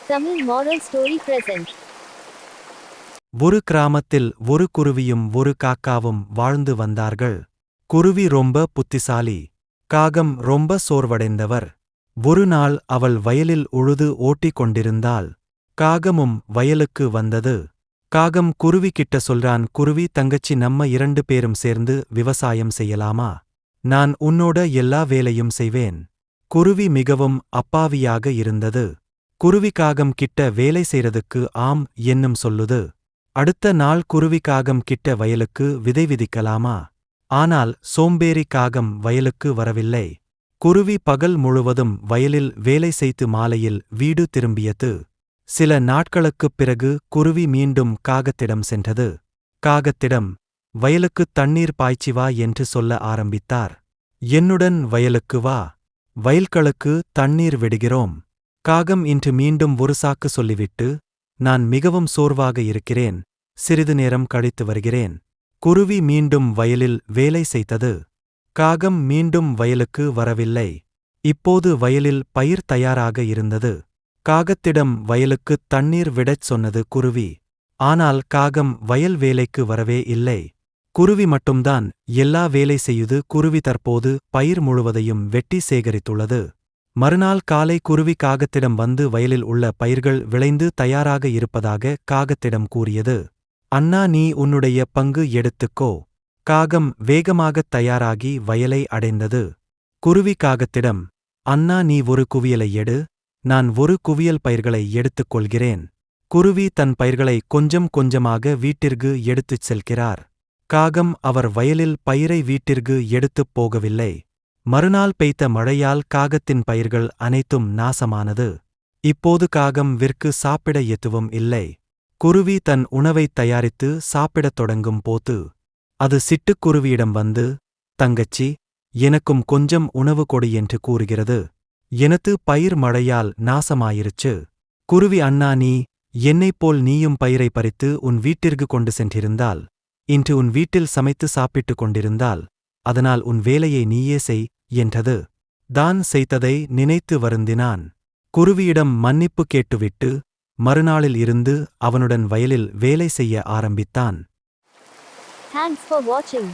Tamil moral story present. ஒரு கிராமத்தில் ஒரு குருவியும் ஒரு காக்காவும் வாழ்ந்து வந்தார்கள். குருவி ரொம்ப புத்திசாலி. காகம் ரொம்ப சோர்வடைந்தவர். ஒரு நாள் அவள் வயலில் உழுது ஓட்டிக் கொண்டிருந்தாள். காகமும் வயலுக்கு வந்தது. காகம் குருவி கிட்ட சொல்றான், குருவி தங்கச்சி, நம்ம 2 பேரும் சேர்ந்து விவசாயம் செய்யலாமா? நான் உன்னோட எல்லா வேலையும் செய்வேன். குருவி மிகவும் அப்பாவியாக இருந்தது. குருவி காகம் கிட்ட வேலை செய்றதுக்கு ஆம் என்னும் சொல்லுது. அடுத்த நாள் குருவி காகம் கிட்ட வயலுக்கு விதை விதிக்கலாமா? ஆனால் சோம்பேறி காகம் வயலுக்கு வரவில்லை. குருவி பகல் முழுவதும் வயலில் வேலை செய்து மாலையில் வீடு திரும்பியது. சில நாட்களுக்குப் பிறகு குருவி மீண்டும் காகத்திடம் சென்றது. காகத்திடம், வயலுக்குத் தண்ணீர் பாய்ச்சி வா என்று சொல்ல ஆரம்பித்தார். என்னுடன் வயலுக்கு வா. வயல்களுக்கு தண்ணீர் விடுகிறோம். காகம் இன்று மீண்டும் ஒரு சாக்கு சொல்லிவிட்டு, நான் மிகவும் சோர்வாக இருக்கிறேன், சிறிது நேரம் கழித்து வருகிறேன். குருவி மீண்டும் வயலில் வேலை செய்தது. காகம் மீண்டும் வயலுக்கு வரவில்லை. இப்போது வயலில் பயிர் தயாராக இருந்தது. காகத்திடம் வயலுக்குத் தண்ணீர் விடச் சொன்னது குருவி. ஆனால் காகம் வயல் வேலைக்கு வரவே இல்லை. குருவி மட்டும்தான் எல்லா வேலை செய்யுது. குருவி தற்போது பயிர் முழுவதையும் வெட்டி சேகரித்துள்ளது. மறுநாள் காலை குருவி காகத்திடம் வந்து வயலில் உள்ள பயிர்கள் விளைந்து தயாராக இருப்பதாக காகத்திடம் கூறியது. அண்ணா, நீ உன்னுடைய பங்கு எடுத்துக்கோ. காகம் வேகமாகத் தயாராகி வயலை அடைந்தது. குருவி காகத்திடம், அண்ணா, நீ ஒரு குவியலை எடு, நான் ஒரு குவியல் பயிர்களை எடுத்துக் கொள்கிறேன். குருவி தன் பயிர்களை கொஞ்சம் கொஞ்சமாக வீட்டிற்கு எடுத்துச் செல்கிறார். காகம் அவர் வயலில் பயிரை வீட்டிற்கு எடுத்துப் போகவில்லை. மறுநாள் பெய்த மழையால் காகத்தின் பயிர்கள் அனைத்தும் நாசமானது. இப்போது காகம் விற்கு சாப்பிட எதுவும் இல்லை. குருவி தன் உணவைத் தயாரித்து சாப்பிடத் தொடங்கும் போது அது சிட்டுக்குருவியிடம் வந்து, தங்கச்சி, எனக்கும் கொஞ்சம் உணவு கொடு என்று கூறுகிறது. எனது பயிர் மழையால் நாசமாயிருச்சு. குருவி, அண்ணா, நீ என்னைப்போல் நீயும் பயிரை பறித்து உன் வீட்டிற்கு கொண்டு சென்றிருந்தால், இன்று உன் வீட்டில் சமைத்து சாப்பிட்டுக் கொண்டிருந்தால், அதனால் உன் வேலையை நீயே செய் என்றது. தான் செய்ததை நினைத்து வருந்தினான். குருவியிடம் மன்னிப்பு கேட்டுவிட்டு மறுநாளில் இருந்து அவனுடன் வயலில் வேலை செய்ய ஆரம்பித்தான். Thanks for watching.